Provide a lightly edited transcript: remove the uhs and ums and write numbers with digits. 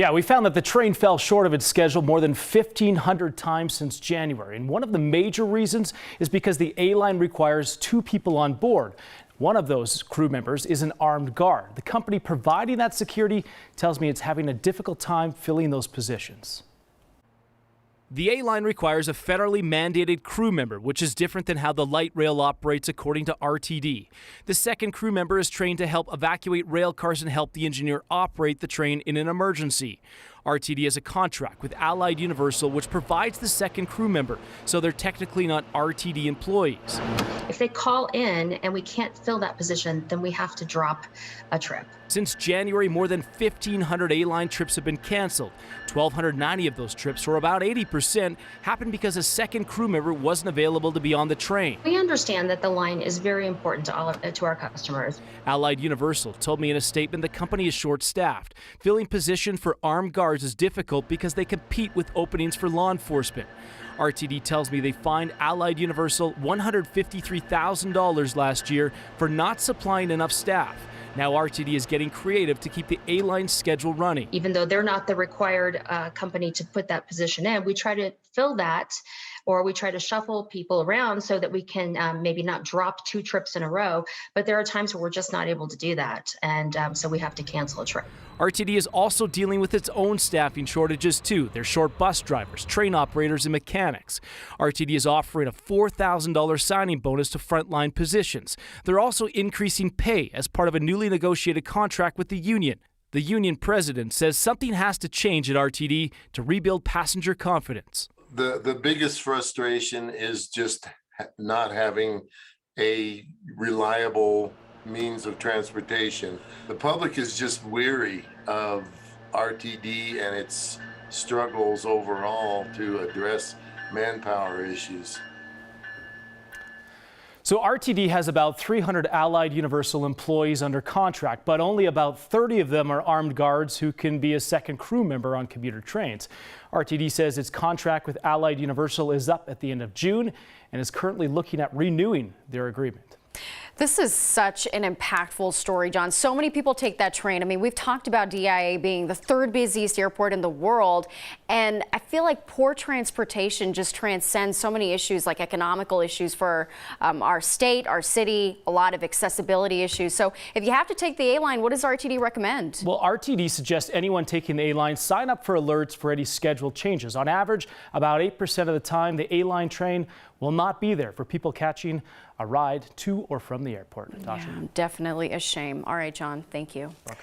Yeah, we found that the train fell short of its schedule more than 1,500 times since January. And one of the major reasons is because the A-line requires 2 people on board. One of those crew members is an armed guard. The company providing that security tells me it's having a difficult time filling those positions. The A-line requires a federally mandated crew member, which is different than how the light rail operates according to RTD. The second crew member is trained to help evacuate rail cars and help the engineer operate the train in an emergency. RTD has a contract with Allied Universal, which provides the second crew member, so they're technically not RTD employees. If they call in and we can't fill that position, then we have to drop a trip. Since January, more than 1,500 A-line trips have been canceled. 1,290 of those trips, or about 80%, happened because a second crew member wasn't available to be on the train. We understand that the line is very important to our customers. Allied Universal told me in a statement the company is short-staffed. Filling position for armed guards is difficult because they compete with openings for law enforcement. RTD tells me they fined Allied Universal $153,000 last year for not supplying enough staff. Now RTD is getting creative to keep the A-line schedule running. Even though they're not the required company to put that position in, we try to fill that, or we try to shuffle people around so that we can maybe not drop 2 trips in a row. But there are times where we're just not able to do that, and so we have to cancel a trip. RTD is also dealing with its own staffing shortages too. They're short bus drivers, train operators, and mechanics. RTD is offering a $4,000 signing bonus to frontline positions. They're also increasing pay as part of a newly negotiated contract with the union. The union president says something has to change at RTD to rebuild passenger confidence. The biggest frustration is just not having a reliable means of transportation. The public is just weary of RTD and its struggles overall to address manpower issues. So RTD has about 300 Allied Universal employees under contract, but only about 30 of them are armed guards who can be a second crew member on commuter trains. RTD says its contract with Allied Universal is up at the end of June and is currently looking at renewing their agreement. This is such an impactful story, John. So many people take that train. I mean, we've talked about DIA being the 3rd busiest airport in the world, and I feel like poor transportation just transcends so many issues, like economical issues for our state, our city, a lot of accessibility issues. So if you have to take the A-line, what does RTD recommend? Well, RTD suggests anyone taking the A-line sign up for alerts for any scheduled changes. On average, about 8% of the time, the A-line train will not be there for people catching a ride to or from the airport. Yeah, definitely a shame. All right, John, thank you. Okay.